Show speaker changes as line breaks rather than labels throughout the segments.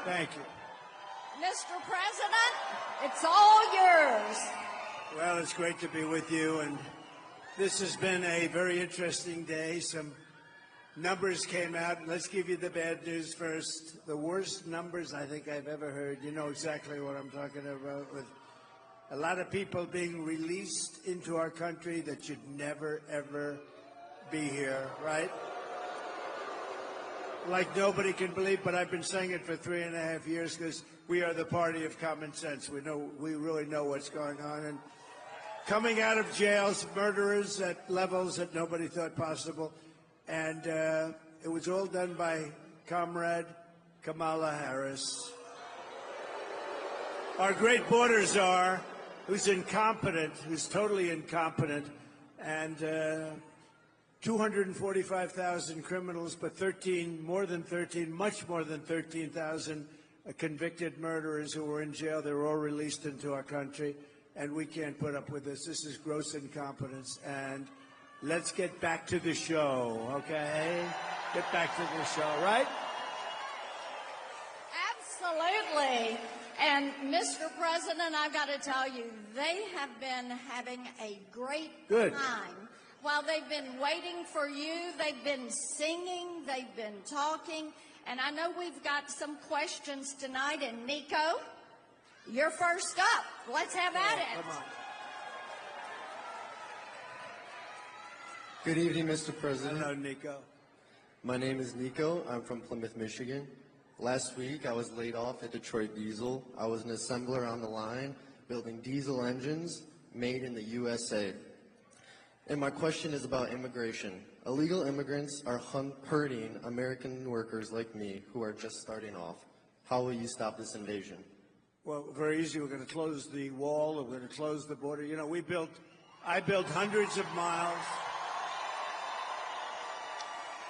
Thank you.
Mr. President, it's all yours.
Well, it's great to be with you, and this has been a very interesting day. Some numbers came out. Let's give you the bad news first. The worst numbers I think I've ever heard. You know exactly what I'm talking about, with a lot of people being released into our country that should never, ever be here, right? Like nobody can believe, but I've been saying it for 3.5 years because we are the party of common sense. We really know what's going on. And coming out of jails, murderers at levels that nobody thought possible. And it was all done by Comrade Kamala Harris. Our great border czar, who's incompetent, who's totally incompetent, and 245,000 criminals, but much more than 13,000 convicted murderers who were in jail. They were all released into our country, and we can't put up with this. This is gross incompetence, and let's get back to the show, okay? Get back to the show, right?
Absolutely. And, Mr. President, I've got to tell you, they have been having a great time. While they've been waiting for you, they've been singing, they've been talking, and I know we've got some questions tonight. And Nico, you're first up. Let's have at it.
Come on.
Good evening, Mr. President.
Hello, Nico.
My name is Nico. I'm from Plymouth, Michigan. Last week, I was laid off at Detroit Diesel. I was an assembler on the line, building diesel engines made in the USA. And my question is about immigration. Illegal immigrants are hurting American workers like me who are just starting off. How will you stop this invasion?
Well, very easy. We're going to close the wall. We're going to close the border. You know, I built hundreds of miles.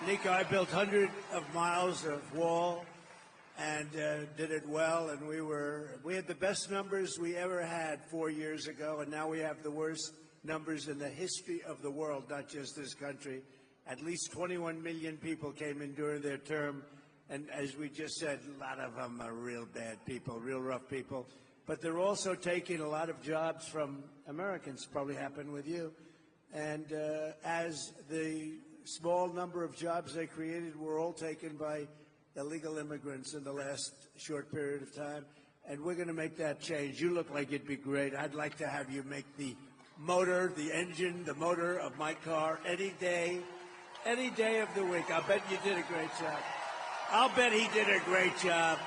Nico, I built hundreds of miles of wall and did it well. And we had the best numbers we ever had 4 years ago, and now we have the worst numbers in the history of the world, not just this country. At least 21 million people came in during their term, and as we just said, a lot of them are real bad people, real rough people. But they're also taking a lot of jobs from Americans. Probably happened with you. And as the small number of jobs they created were all taken by illegal immigrants in the last short period of time, and we're going to make that change. You look like it'd be great. I'd like to have you make the motor, the engine, the motor of my car any day of the week. I'll bet you did a great job. I'll bet he did a great job.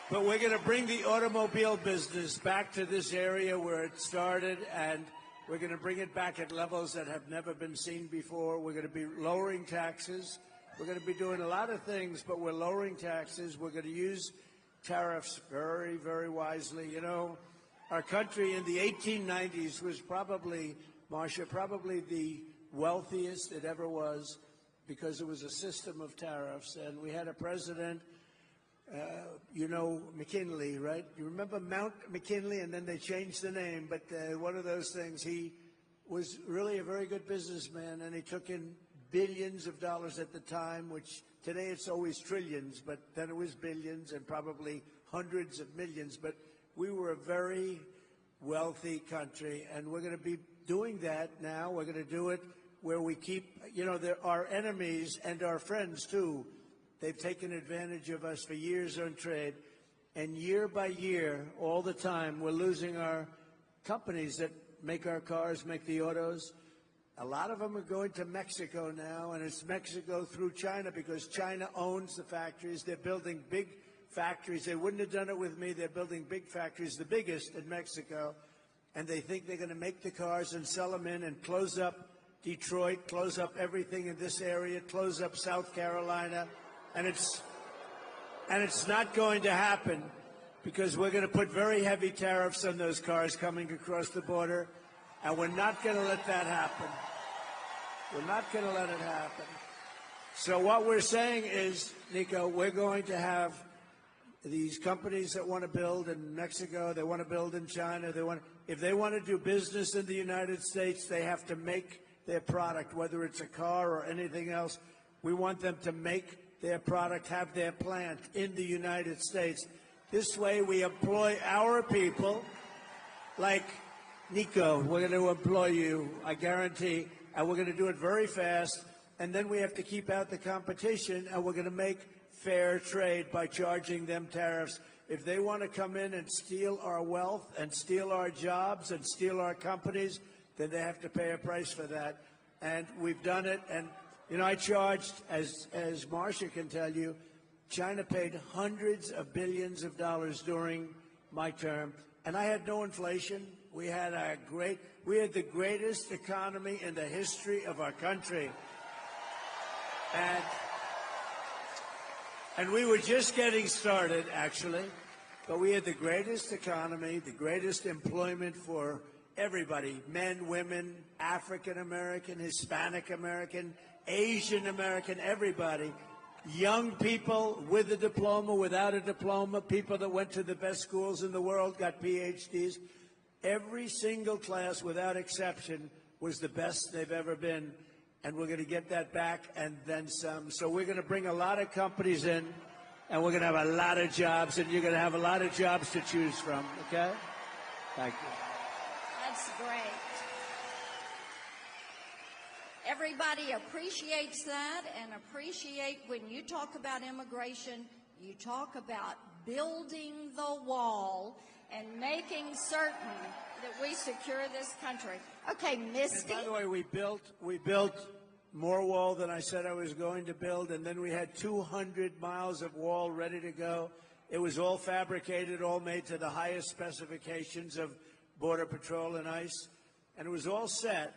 But we're going to bring the automobile business back to this area where it started, and we're going to bring it back at levels that have never been seen before. We're going to be lowering taxes. We're going to be doing a lot of things, but we're lowering taxes. We're going to use tariffs very, very wisely. You know, our country in the 1890s was probably, Marsha, probably the wealthiest it ever was because it was a system of tariffs. And we had a president, you know, McKinley, right? You remember Mount McKinley, and then they changed the name. But one of those things, he was really a very good businessman, and he took in billions of dollars at the time, which today it's always trillions, but then it was billions and probably hundreds of millions. But we were a very wealthy country, and we're going to be doing that now. We're going to do it where we keep, you know, there are enemies and our friends, too. They've taken advantage of us for years on trade, and year by year, all the time, we're losing our companies that make our cars, make the autos. A lot of them are going to Mexico now, and it's Mexico through China because China owns the factories. They're building big factories. They wouldn't have done it with me. They're building big factories, the biggest in Mexico, and they think they're going to make the cars and sell them in and close up Detroit, close up everything in this area, close up South Carolina, and it's not going to happen because we're going to put very heavy tariffs on those cars coming across the border, and we're not going to let that happen. We're not going to let it happen. So what we're saying is, Nico, we're going to have these companies that want to build in Mexico, they want to build in China, if they want to do business in the United States, they have to make their product, whether it's a car or anything else. We want them to make their product, have their plant in the United States. This way we employ our people, like Nico, we're going to employ you, I guarantee, and we're going to do it very fast, and then we have to keep out the competition, and we're going to make fair trade by charging them tariffs. If they want to come in and steal our wealth and steal our jobs and steal our companies, then they have to pay a price for that. And we've done it. And, you know, I charged, as Marsha can tell you, China paid hundreds of billions of dollars during my term, and I had no inflation. We had the greatest economy in the history of our country. And we were just getting started, actually, but we had the greatest economy, the greatest employment for everybody, men, women, African American, Hispanic American, Asian American, everybody. Young people with a diploma, without a diploma, people that went to the best schools in the world, got PhDs. Every single class, without exception, was the best they've ever been. And we're going to get that back and then some. So we're going to bring a lot of companies in, and we're going to have a lot of jobs, and you're going to have a lot of jobs to choose from, okay? Thank you.
That's great. Everybody appreciates that and appreciate when you talk about immigration, you talk about building the wall and making certain that we secure this country. Okay, Misty.
And by the way, we built more wall than I said I was going to build, and then we had 200 miles of wall ready to go. It was all fabricated, all made to the highest specifications of Border Patrol and ICE, and it was all set.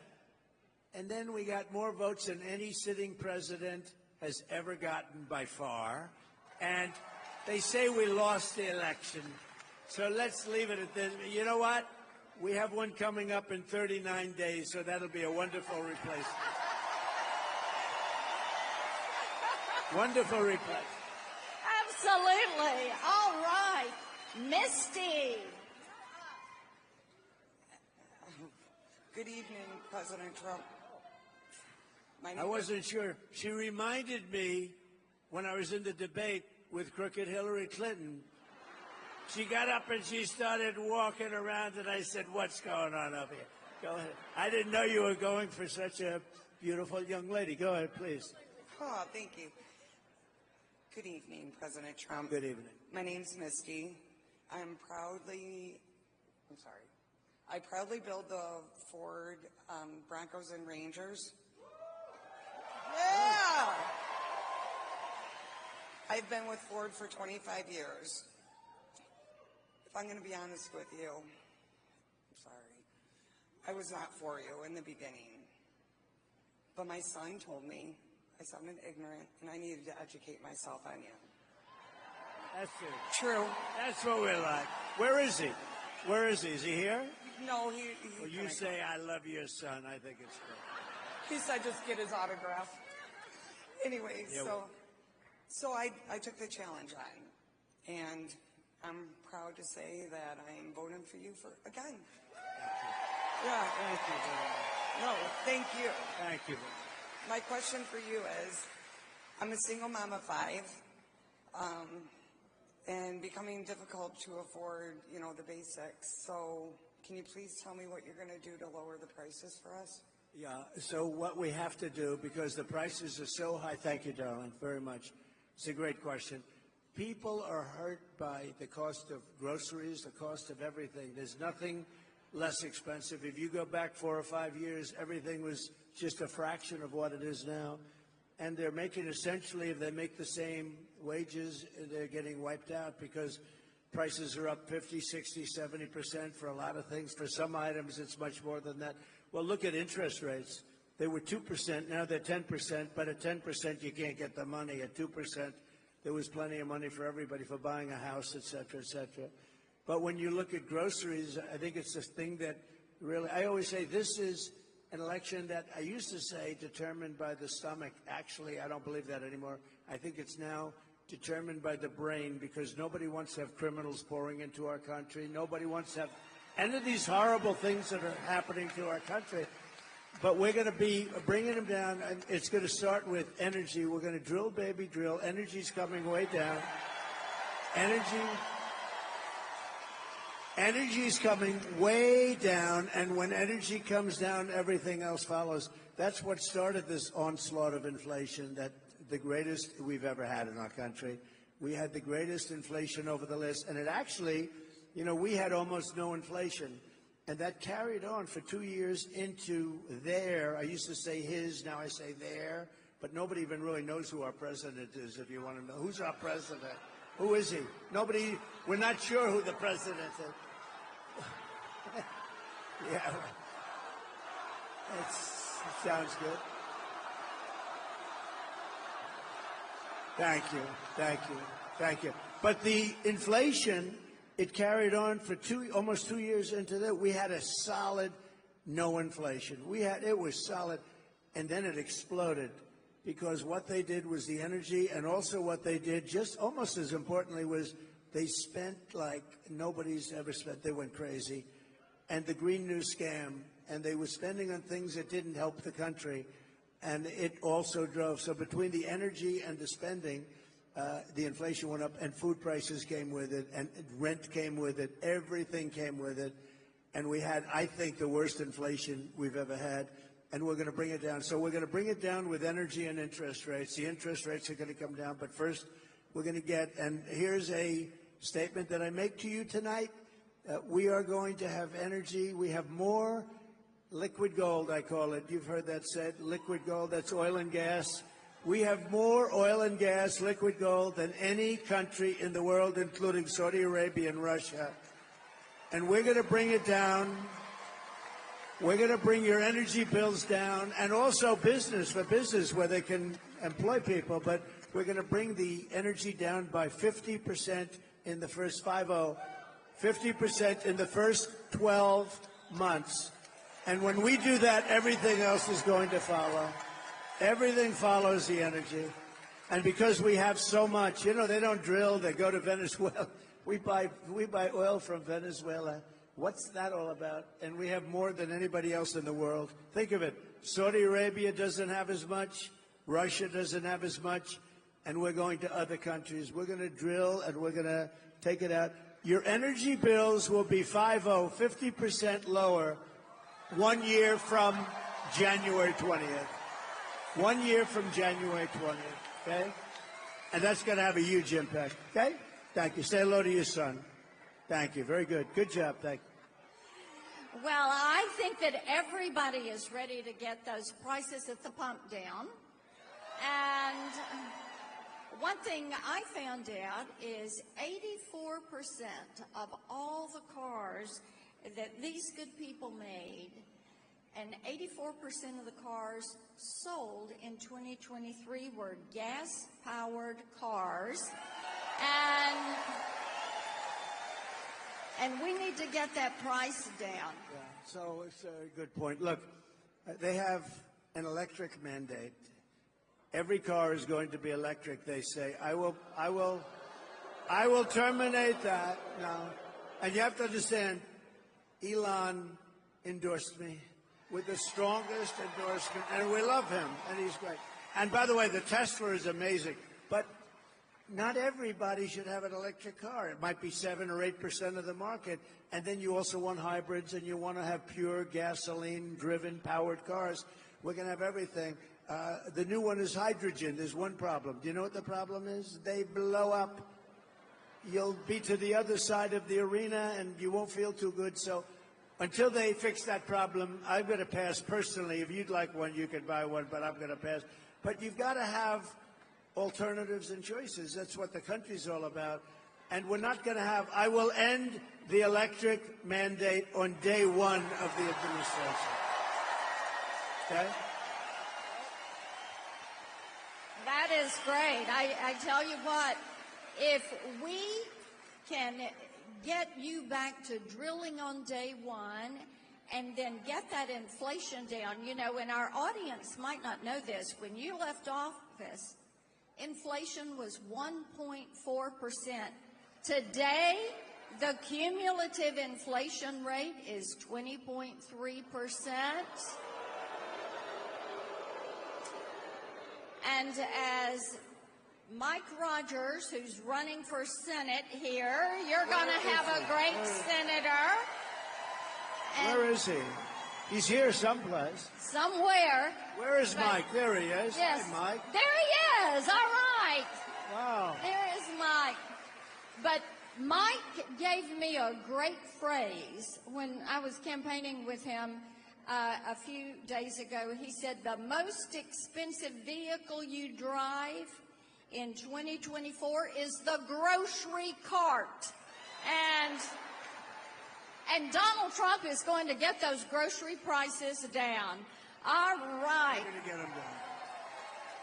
And then we got more votes than any sitting president has ever gotten by far. And they say we lost the election. So let's leave it at this. You know what? We have one coming up in 39 days, so that'll be a wonderful replacement. Wonderful replacement.
Absolutely. All right. Misty.
Good evening, President Trump.
I wasn't sure. She reminded me when I was in the debate with crooked Hillary Clinton. She got up and she started walking around, and I said, "What's going on up here? Go ahead." I didn't know you were going for such a beautiful young lady. Go ahead, please.
Oh, thank you. Good evening, President Trump.
Good evening.
My name's Misty. I proudly build the Ford Broncos and Rangers. Yeah! I've been with Ford for 25 years. If I'm going to be honest with you, I'm sorry. I was not for you in the beginning. But my son told me I sounded ignorant and I needed to educate myself on you.
That's it.
True.
That's what we're like. Where is he? Where is he? Is he here?
No,
Well, you say, "I love your son." I think it's great.
he said just get his autograph. Anyway,
Yeah,
so I took the challenge on, and I'm proud to say that I'm voting for you again. Yeah.
Thank you very much.
No, thank you.
Thank you.
My question for you is, I'm a single mom of 5, and becoming difficult to afford, the basics. So can you please tell me what you're going to do to lower the prices for us?
Yeah, so what we have to do, because the prices are so high, thank you, darling, very much. It's a great question. People are hurt by the cost of groceries, the cost of everything. There's nothing less expensive. If you go back 4 or 5 years, everything was just a fraction of what it is now. And they're making essentially, if they make the same wages, they're getting wiped out because prices are up 50, 60, 70% for a lot of things. For some items, it's much more than that. Well, look at interest rates. They were 2%, now they're 10%, but at 10% you can't get the money. At 2%, there was plenty of money for everybody for buying a house, et cetera, et cetera. But when you look at groceries, I think it's this thing that really, I always say this is an election that I used to say determined by the stomach. Actually, I don't believe that anymore. I think it's now determined by the brain, because nobody wants to have criminals pouring into our country. Nobody wants to have any of these horrible things that are happening to our country. But we're going to be bringing them down, and it's going to start with energy. We're going to drill, baby, drill. Energy's coming way down. Energy's coming way down, and when energy comes down, everything else follows. That's what started this onslaught of inflation, that the greatest we've ever had in our country. We had the greatest inflation over the list, and it actually, we had almost no inflation. And that carried on for 2 years into there. I used to say his, now I say there. But nobody even really knows who our president is, if you want to know. Who's our president? Who is he? Nobody, we're not sure who the president is. Yeah. It sounds good. Thank you, thank you, thank you. But the inflation, it carried on for almost 2 years into that. We had a solid no inflation. It was solid, and then it exploded because what they did was the energy, and also what they did, just almost as importantly, was they spent like nobody's ever spent. They went crazy, and the Green New Scam, and they were spending on things that didn't help the country, and it also drove. So between the energy and the spending, the inflation went up, and food prices came with it, and rent came with it. Everything came with it. And we had, I think, the worst inflation we've ever had, and we're going to bring it down. So we're going to bring it down with energy and interest rates. The interest rates are going to come down, but first we're going to get, and here's a statement that I make to you tonight. We are going to have energy. We have more liquid gold, I call it. You've heard that said, liquid gold. That's oil and gas. We have more oil and gas, liquid gold, than any country in the world, including Saudi Arabia and Russia. And we're going to bring it down. We're going to bring your energy bills down, and also business, where they can employ people. But we're going to bring the energy down by 50% in the first 50% in the first 12 months. And when we do that, everything else is going to follow. Everything follows the energy. And because we have so much, they don't drill, they go to Venezuela. We buy oil from Venezuela. What's that all about? And we have more than anybody else in the world. Think of it. Saudi Arabia doesn't have as much. Russia doesn't have as much. And we're going to other countries. We're going to drill, and we're going to take it out. Your energy bills will be 50% lower 1 year from January 20th. 1 year from January 20th, okay? And that's going to have a huge impact, okay? Thank you. Say hello to your son. Thank you. Very good. Good job. Thank you.
Well, I think that everybody is ready to get those prices at the pump down. And one thing I found out is 84% of all the cars that these good people made, and 84% of the cars sold in 2023 were gas-powered cars. And we need to get that price down.
Yeah, so it's a good point. Look, they have an electric mandate. Every car is going to be electric, they say. I will terminate that now. And you have to understand, Elon endorsed me with the strongest endorsement, and we love him, and he's great. And by the way, the Tesla is amazing, but not everybody should have an electric car. It might be 7 or 8% of the market, and then you also want hybrids, and you want to have pure gasoline-driven powered cars. We're going to have everything. The new one is hydrogen. There's one problem. Do you know what the problem is? They blow up. You'll be to the other side of the arena, and you won't feel too good. So until they fix that problem, I'm going to pass personally. If you'd like one, you can buy one, but I'm going to pass. But you've got to have alternatives and choices. That's what the country's all about. And we're not going to have, I will end the electric mandate on day one of the administration. Okay?
That is great. I tell you what, if we can get you back to drilling on day one and then get that inflation down, and our audience might not know this, when you left office, inflation was 1.4%. Today, the cumulative inflation rate is 20.3%. And as Mike Rogers, who's running for Senate here, you're going to have a great senator. And
Where is he? He's here someplace.
somewhere.
Where is Mike? There he is.
Yes.
Hi, Mike.
There he is. All right.
Wow.
There is Mike. But Mike gave me a great phrase when I was campaigning with him a few days ago. He said, the most expensive vehicle you drive in 2024 is the grocery cart. And Donald Trump is going to get those grocery prices down. All right.
We're going to get them down.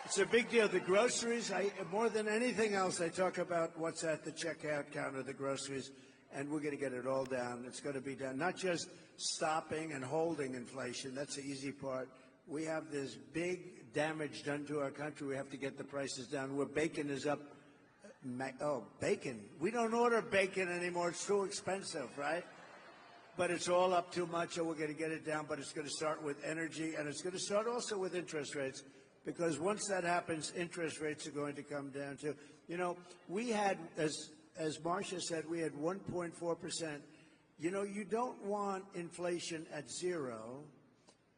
It's a big deal. The groceries, more than anything else, I talk about what's at the checkout counter, the groceries, and we're going to get it all down. It's going to be done. Not just stopping and holding inflation. That's the easy part. We have this big damage done to our country. We have to get the prices down. Where bacon is up. Oh, bacon. We don't order bacon anymore. It's too expensive, right? But it's all up too much, and we're going to get it down. But it's going to start with energy, and it's going to start also with interest rates. Because once that happens, interest rates are going to come down too. You know, we had, as Marsha said, we had 1.4%. You know, you don't want inflation at zero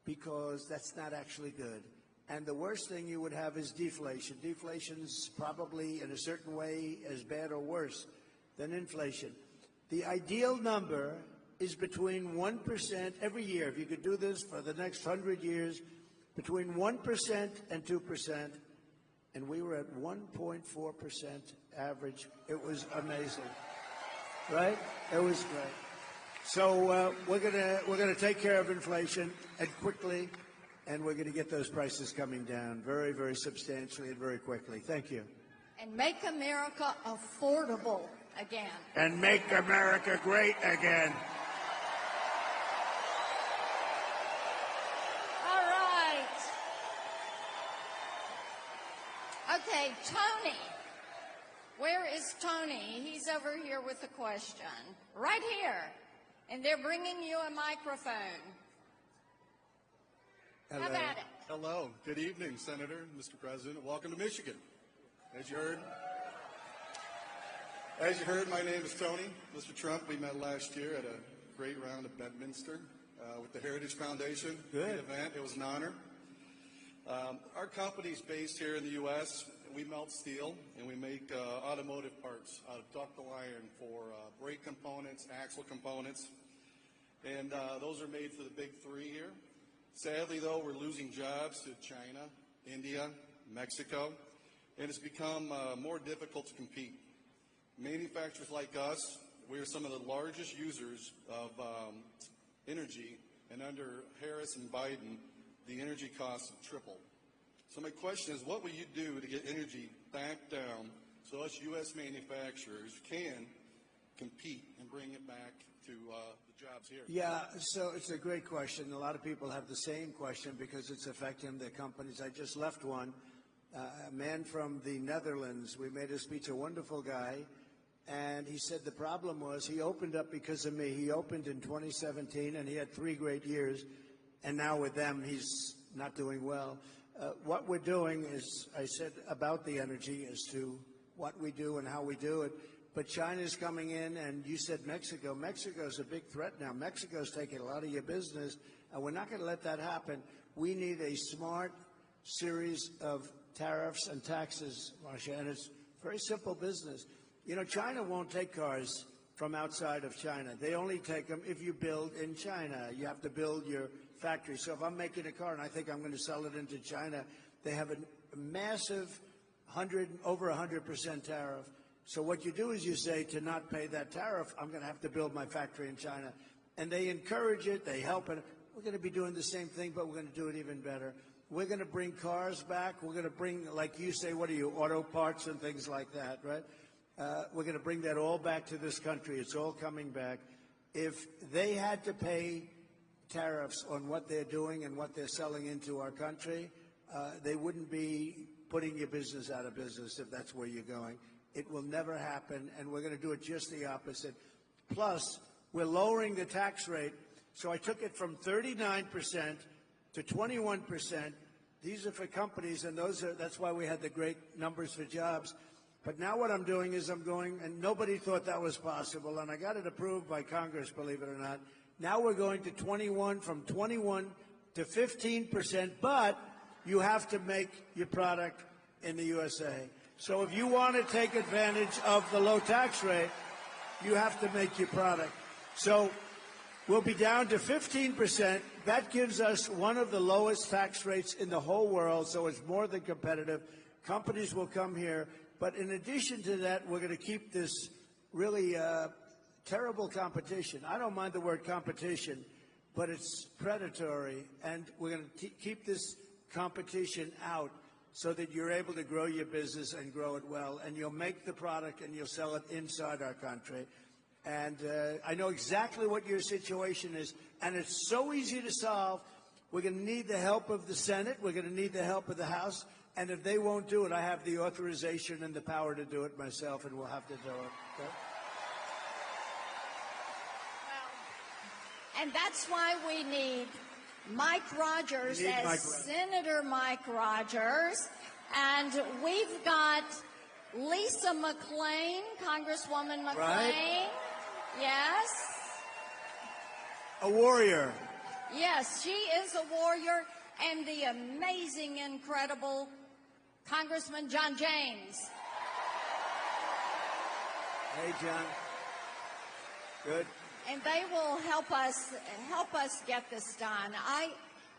because that's not actually good. And the worst thing you would have is deflation. Deflation's probably, in a certain way, as bad or worse than inflation. The ideal number is between 1% every year. If you could do this for the next 100 years, between 1% and 2%, and we were at 1.4% average. It was amazing, right? It was great. So we're gonna take care of inflation and quickly, and we're gonna get those prices coming down very, very substantially and very quickly. Thank you.
And make America affordable again.
And make America great again.
Okay, Tony. Where is Tony? He's over here with a question. Right here. And they're bringing you a microphone.
Hello.
How about it?
Hello. Good evening, Senator, Mr. President. Welcome to Michigan. As you heard, my name is Tony. Mr. Trump, we met last year at a great round at Bedminster with the Heritage Foundation.
Good.
Great event. It was an honor. Our company's based here in the U.S. We melt steel, and we make automotive parts out of ductile iron for brake components, axle components, and those are made for the big three here. Sadly, though, we're losing jobs to China, India, Mexico, and it's become more difficult to compete. Manufacturers like us, we are some of the largest users of energy, and under Harris and Biden, the energy costs have tripled. So my question is, what will you do to get energy back down so us U.S. manufacturers can compete and bring it back to the jobs here?
Yeah, so it's a great question. A lot of people have the same question because it's affecting their companies. I just left one. A man from the Netherlands, we made a speech, a wonderful guy, and he said the problem was he opened up because of me. He opened in 2017, and he had 3 great years, and now with them, he's not doing well. What we're doing is, I said about the energy as to what we do and how we do it, but China's coming in, and you said Mexico. Mexico's a big threat now. Mexico's taking a lot of your business, and we're not going to let that happen. We need a smart series of tariffs and taxes, Marsha, and it's very simple business. You know, China won't take cars from outside of China. They only take them if you build in China. You have to build your factory. So if I'm making a car and I think I'm going to sell it into China, they have a massive over 100% tariff. So what you do is you say, to not pay that tariff, I'm going to have to build my factory in China. And they encourage it. They help it. We're going to be doing the same thing, but we're going to do it even better. We're going to bring cars back. We're going to bring, like you say, what are you, auto parts and things like that, right? We're going to bring that all back to this country. It's all coming back. If they had to pay tariffs on what they're doing and what they're selling into our country, they wouldn't be putting your business out of business if that's where you're going. It will never happen, and we're going to do it just the opposite. Plus, we're lowering the tax rate. So I took it from 39% to 21%. These are for companies, and that's why we had the great numbers for jobs. But now what I'm doing is I'm going, and nobody thought that was possible, and I got it approved by Congress, believe it or not. Now we're going to 21, from 21 to 15%, but you have to make your product in the USA. So if you want to take advantage of the low tax rate, you have to make your product. So we'll be down to 15%. That gives us one of the lowest tax rates in the whole world, so it's more than competitive. Companies will come here. But in addition to that, we're going to keep this really terrible competition. I don't mind the word competition, but it's predatory. And we're going to keep this competition out so that you're able to grow your business and grow it well. And you'll make the product and you'll sell it inside our country. And I know exactly what your situation is. And it's so easy to solve. We're going to need the help of the Senate. We're going to need the help of the House. And if they won't do it, I have the authorization and the power to do it myself, and we'll have to do it. Okay?
Well, and that's why we need Mike Rogers Senator Mike Rogers. And we've got Lisa McClain, Congresswoman McClain.
Right.
Yes.
A warrior.
Yes, she is a warrior. And the amazing, incredible Congressman John James.
Hey, John. Good.
And they will help us get this done.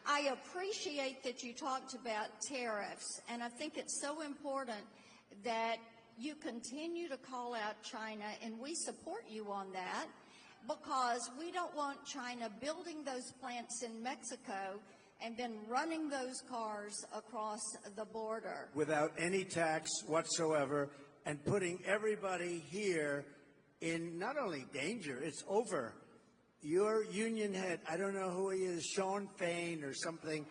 I appreciate that you talked about tariffs, and I think it's so important that you continue to call out China, and we support you on that, because we don't want China building those plants in Mexico and then running those cars across the border.
Without any tax whatsoever, and putting everybody here in not only danger, it's over. Your union head, I don't know who he is, Sean Fain or something,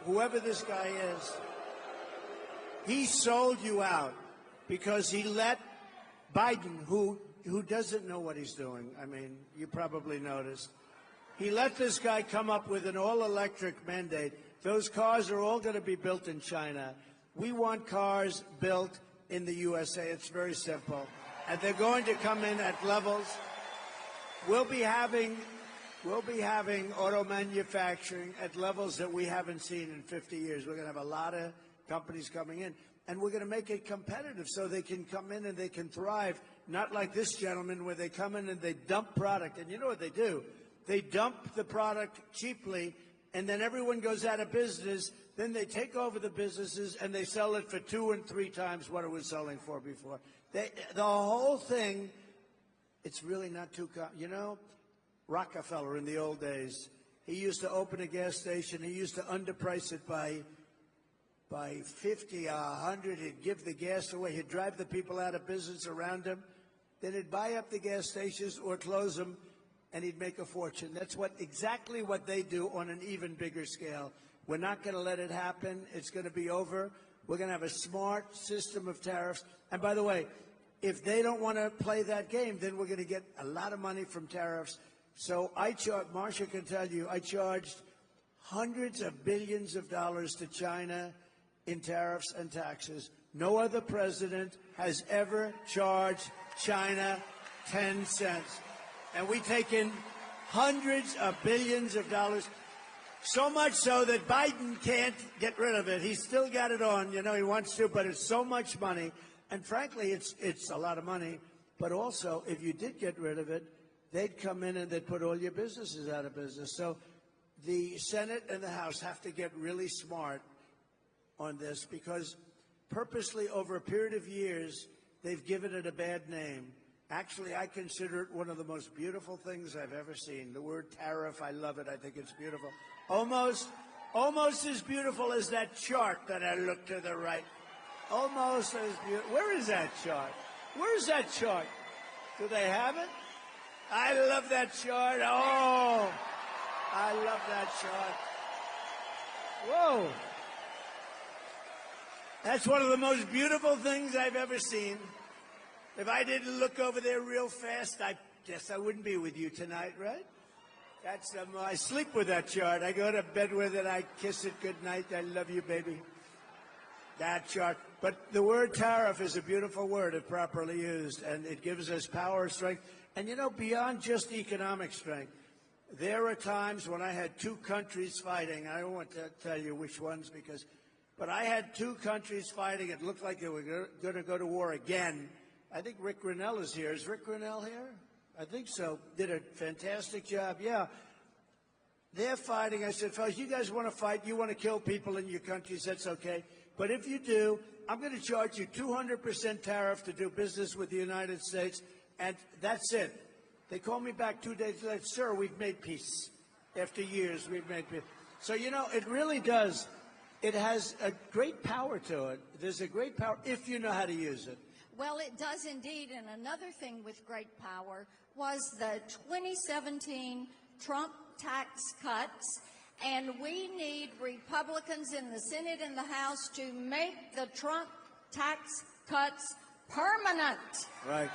whoever this guy is, he sold you out because he let Biden, who doesn't know what he's doing, I mean, you probably noticed, he let this guy come up with an all-electric mandate. Those cars are all going to be built in China. We want cars built in the USA. It's very simple. And they're going to come in at levels. We'll be having auto manufacturing at levels that we haven't seen in 50 years. We're going to have a lot of companies coming in. And we're going to make it competitive so they can come in and they can thrive, not like this gentleman where they come in and they dump product. And you know what they do? They dump the product cheaply, and then everyone goes out of business. Then they take over the businesses, and they sell it for 2 and 3 times what it was selling for before. The whole thing, it's really not too you know, Rockefeller in the old days, he used to open a gas station. He used to underprice it by 50 or 100. He'd give the gas away. He'd drive the people out of business around him. Then he'd buy up the gas stations or close them, and he'd make a fortune. That's exactly what they do on an even bigger scale. We're not going to let it happen. It's going to be over. We're going to have a smart system of tariffs. And by the way, if they don't want to play that game, then we're going to get a lot of money from tariffs. So Marsha can tell you, I charged hundreds of billions of dollars to China in tariffs and taxes. No other president has ever charged China 10 cents. And we take in hundreds of billions of dollars, so much so that Biden can't get rid of it. He's still got it on, you know, he wants to, but it's so much money. And frankly, it's a lot of money. But also, if you did get rid of it, they'd come in and they'd put all your businesses out of business. So the Senate and the House have to get really smart on this, because purposely over a period of years, they've given it a bad name. Actually, I consider it one of the most beautiful things I've ever seen. The word tariff, I love it. I think it's beautiful. Almost as beautiful as that chart that I looked to the right. Almost as beautiful. Where is that chart? Where is that chart? Do they have it? I love that chart. Oh, I love that chart. Whoa. That's one of the most beautiful things I've ever seen. If I didn't look over there real fast, I guess I wouldn't be with you tonight, right? That's I sleep with that chart. I go to bed with it. I kiss it good night. I love you, baby. That chart. But the word tariff is a beautiful word if properly used, and it gives us power, strength, and beyond just economic strength. There are times when I had two countries fighting. I don't want to tell you which ones but I had two countries fighting. It looked like they were going to go to war again. I think Rick Grinnell is here. Is Rick Grinnell here? I think so. Did a fantastic job. Yeah. They're fighting. I said, fellas, you guys want to fight? You want to kill people in your countries? That's okay. But if you do, I'm going to charge you 200% tariff to do business with the United States, and that's it. They called me back 2 days later. Sir, we've made peace. After years, we've made peace. So, it really does. It has a great power to it. There's a great power if you know how to use it.
Well, it does indeed. And another thing with great power was the 2017 Trump tax cuts. And we need Republicans in the Senate and the House to make the Trump tax cuts permanent.
Right.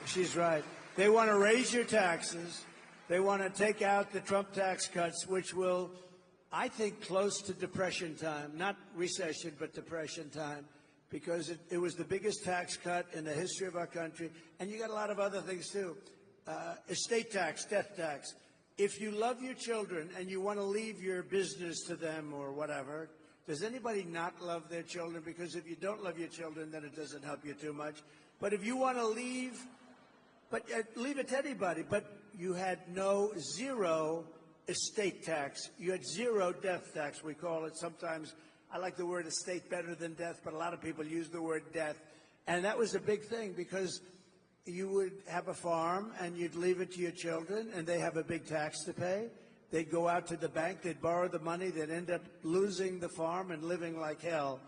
She's right. They want to raise your taxes. They want to take out the Trump tax cuts, which will, I think, close to Depression time. Not recession, but Depression time. Because it was the biggest tax cut in the history of our country. And you got a lot of other things, too. Estate tax, death tax. If you love your children and you want to leave your business to them or whatever, does anybody not love their children? Because if you don't love your children, then it doesn't help you too much. But if you want to leave, leave it to anybody. But you had zero estate tax. You had zero death tax, we call it. Sometimes I like the word estate better than death, but a lot of people use the word death. And that was a big thing because you would have a farm and you'd leave it to your children and they have a big tax to pay. They'd go out to the bank, they'd borrow the money, they'd end up losing the farm and living like hell.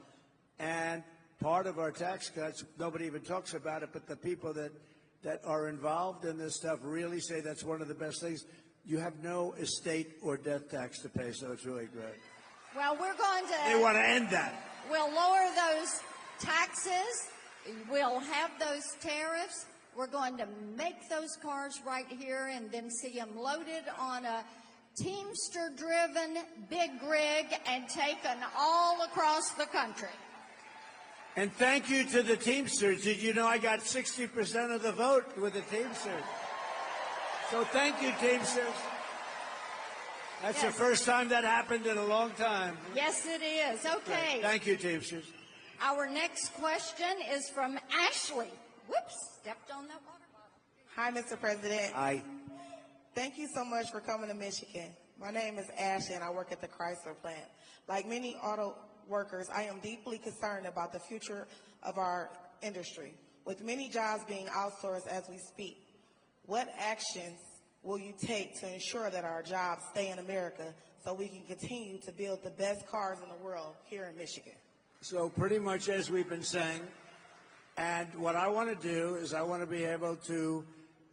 And part of our tax cuts, nobody even talks about it, but the people that are involved in this stuff really say that's one of the best things. You have no estate or death tax to pay, so it's really great.
Well, we're going to...
They want to end that.
We'll lower those taxes. We'll have those tariffs. We're going to make those cars right here and then see them loaded on a Teamster-driven big rig and taken all across the country.
And thank you to the Teamsters. Did you know I got 60% of the vote with the Teamsters? So thank you, Teamsters. That's the first time that happened in a long time.
Yes, it is. Okay.
Thank you, Teamsters.
Our next question is from Ashley. Whoops, stepped on that water bottle.
Hi, Mr. President.
Hi.
Thank you so much for coming to Michigan. My name is Ashley, and I work at the Chrysler plant. Like many auto workers, I am deeply concerned about the future of our industry. With many jobs being outsourced as we speak, what actions will you take to ensure that our jobs stay in America so we can continue to build the best cars in the world here in Michigan?
So pretty much as we've been saying, and what I want to do is I want to be able to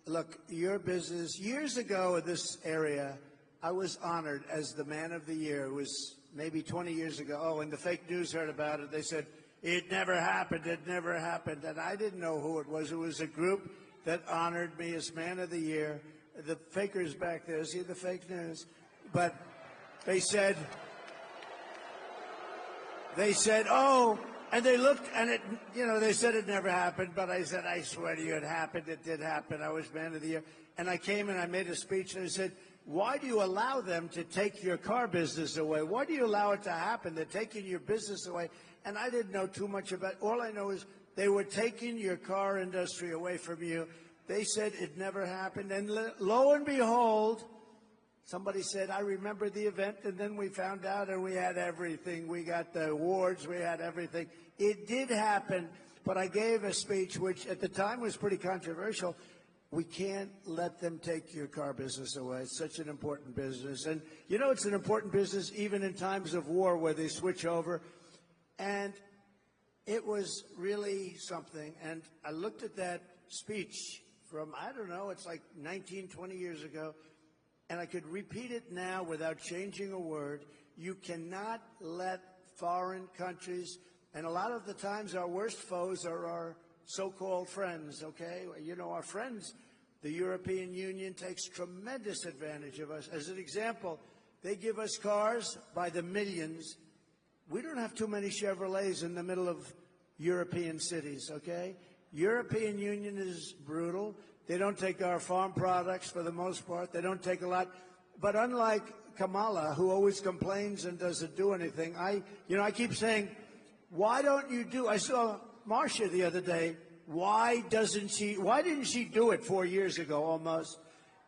look your business. Years ago in this area, I was honored as the Man of the Year. It was maybe 20 years ago. Oh, and the fake news heard about it. They said, it never happened, it never happened. And I didn't know who it was. It was a group that honored me as Man of the Year. The fakers back there, see the fake news? But they said, oh, and they looked, and it, they said it never happened, but I said, I swear to you, it happened. It did happen. I was Man of the Year. And I came and I made a speech, and I said, why do you allow them to take your car business away? Why do you allow it to happen? They're taking your business away. And I didn't know too much about it. All I know is they were taking your car industry away from you. They said it never happened. And lo and behold, somebody said, I remember the event, and then we found out and we had everything. We got the awards, we had everything. It did happen, but I gave a speech which at the time was pretty controversial. We can't let them take your car business away. It's such an important business. And it's an important business even in times of war where they switch over. And it was really something. And I looked at that speech from, I don't know, it's like 19, 20 years ago. And I could repeat it now without changing a word. You cannot let foreign countries, and a lot of the times our worst foes are our so-called friends, okay? You know, our friends, the European Union takes tremendous advantage of us. As an example, they give us cars by the millions. We don't have too many Chevrolets in the middle of European cities, okay? European Union is brutal. They don't take our farm products for the most part. They don't take a lot. But unlike Kamala, who always complains and doesn't do anything, I keep saying, why don't you do? I saw Marsha the other day. Why didn't she do it 4 years ago almost?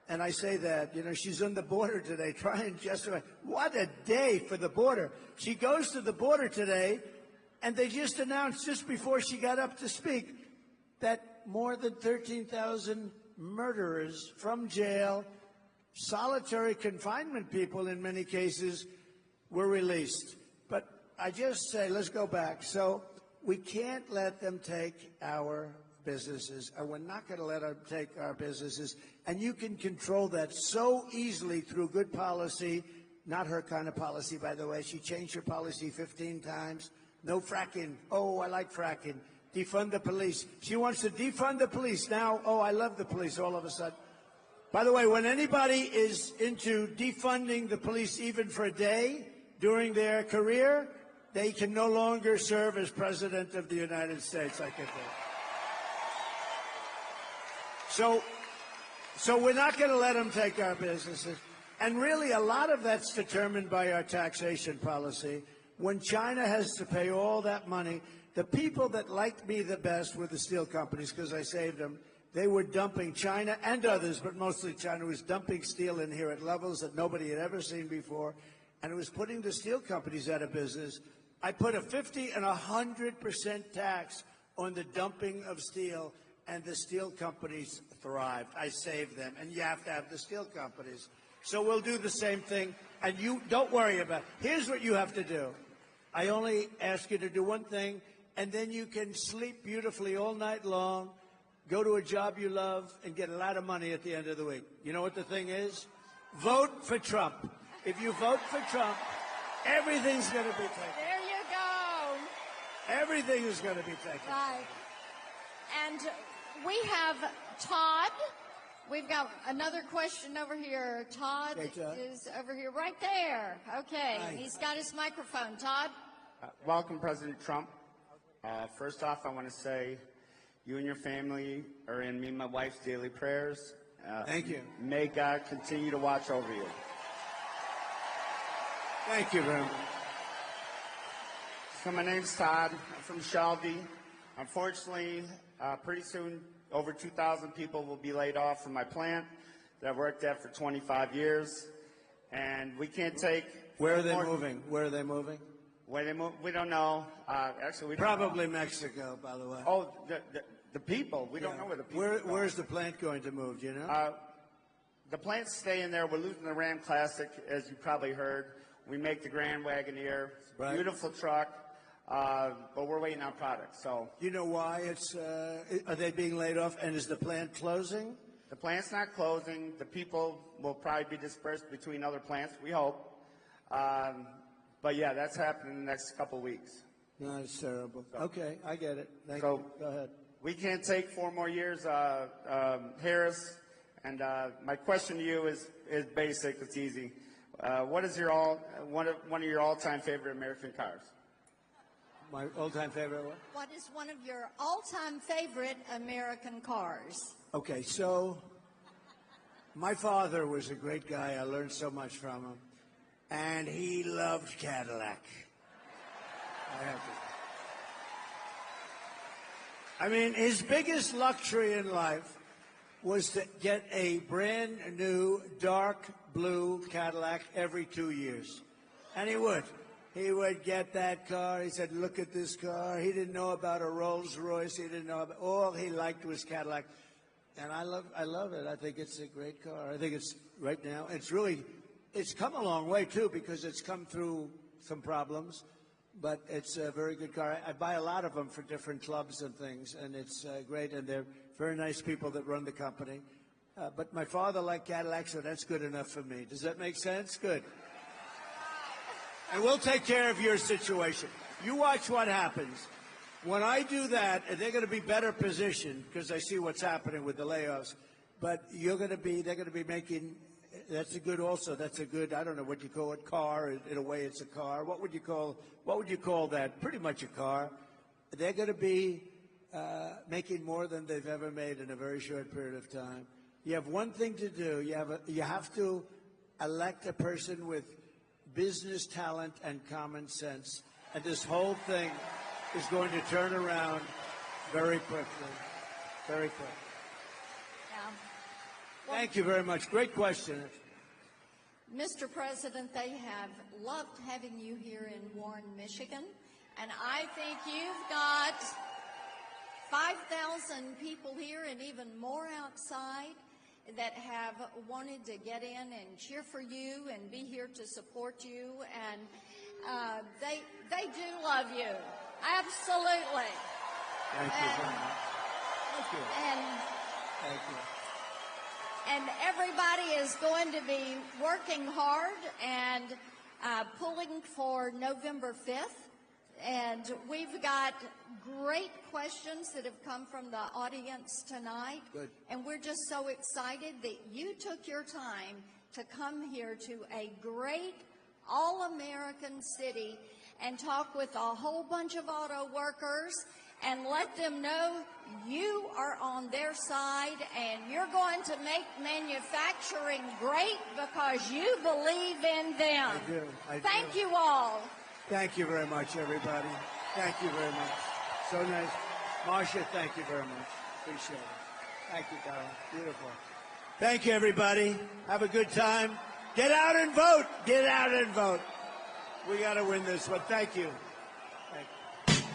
And I say that, she's on the border today trying justify. What a day for the border. She goes to the border today, and they just announced just before she got up to speak that more than 13,000 murderers from jail, solitary confinement people in many cases, were released. But I just say, let's go back. So we can't let them take our businesses, and we're not going to let them take our businesses. And you can control that so easily through good policy. Not her kind of policy, by the way. She changed her policy 15 times. No fracking. Oh, I like fracking. Defund the police. She wants to defund the police. Now, oh, I love the police all of a sudden. By the way, when anybody is into defunding the police even for a day during their career, they can no longer serve as President of the United States, I can think. So we're not going to let them take our businesses. And really, a lot of that's determined by our taxation policy. When China has to pay all that money, the people that liked me the best were the steel companies because I saved them. They were dumping, China and others, but mostly China was dumping steel in here at levels that nobody had ever seen before, and it was putting the steel companies out of business. I put a 50 and 100% tax on the dumping of steel, and the steel companies thrived. I saved them, and you have to have the steel companies. So we'll do the same thing, and you don't worry about it. Here's what you have to do. I only ask you to do one thing, and then you can sleep beautifully all night long, go to a job you love, and get a lot of money at the end of the week. You know what the thing is? Vote for Trump. If you vote for Trump, everything's going to be taken.
There you go.
Everything is going to be taken.
Right. And we have Todd. We've got another question over here. Todd,
Okay, Todd.
is over here right there. Okay.
Hi.
He's got his microphone. Todd?
Welcome, President Trump. First off, I want to say you and your family are in me and my wife's daily prayers.
Thank you.
May God continue to watch over you.
Thank you very much.
So my name's Todd. I'm from Shelby. Unfortunately, pretty soon, over 2,000 people will be laid off from my plant that I've worked at for 25 years. And we can't take...
Where are they moving? Where are they moving?
Where they move, we don't know. Actually, we don't
Probably
know.
Mexico, by the way.
Oh, the people. We don't know where the people are going.
Where's the plant going to move, do you know?
The plant's staying there. We're losing the Ram Classic, as you probably heard. We make the Grand Wagoneer. It's a
Right.
beautiful truck, but we're waiting on product. So
You know why it's, are they being laid off, and is the plant closing?
the plant's not closing. The people will probably be dispersed between other plants, we hope. But yeah, that's happening in the next couple of weeks.
No, it's terrible. Okay, I get it. Thank
So-
you. Go ahead.
We can't take 4 more years, Harris. And my question to you is basic. It's easy. What is one of your all-time favorite American cars?
My all-time favorite one?
What is one of your all-time favorite American cars?
Okay, so my father was a great guy. I learned so much from him. And he loved Cadillac. I have to. I mean, his biggest luxury in life was to get a brand new dark blue Cadillac every 2 years. And he would. He would get that car. He said, look at this car. He didn't know about a Rolls Royce. He didn't know about, all he liked was Cadillac. And I love it. I think it's a great car. I think it's right now. It's come a long way too because it's come through some problems, but it's a very good car. I buy a lot of them for different clubs and things, and it's great. And they're very nice people that run the company. But my father liked Cadillac, so that's good enough for me. Does that make sense? Good. And we'll take care of your situation. You watch what happens. When I do that, they're going to be better positioned because I see what's happening with the layoffs. But they're going to be making. That's a good. Also, that's a good. I don't know what you call it. Car. In a way, it's a car. What would you call that? Pretty much a car. They're going to be making more than they've ever made in a very short period of time. You have one thing to do. You have to elect a person with business talent and common sense, and this whole thing is going to turn around very quickly. Very quick.
Yeah. Well,
Thank you very much. Great question.
Mr. President, they have loved having you here in Warren, Michigan, and I think you've got 5,000 people here and even more outside that have wanted to get in and cheer for you and be here to support you, and they do love you. Absolutely.
Thank you very much. Thank you. Thank you.
And everybody is going to be working hard and pulling for November 5th. And we've got great questions that have come from the audience tonight.
Good.
And we're just so excited that you took your time to come here to a great all-American city and talk with a whole bunch of auto workers and let them know you are on their side and you're going to make manufacturing great because you believe in them.
I do.
Thank you all.
Thank you very much, everybody. Thank you very much. So nice. Marsha, thank you very much. Appreciate it. Thank you, darling. Beautiful. Thank you, everybody. Have a good time. Get out and vote. Get out and vote. We got to win this one. Thank you.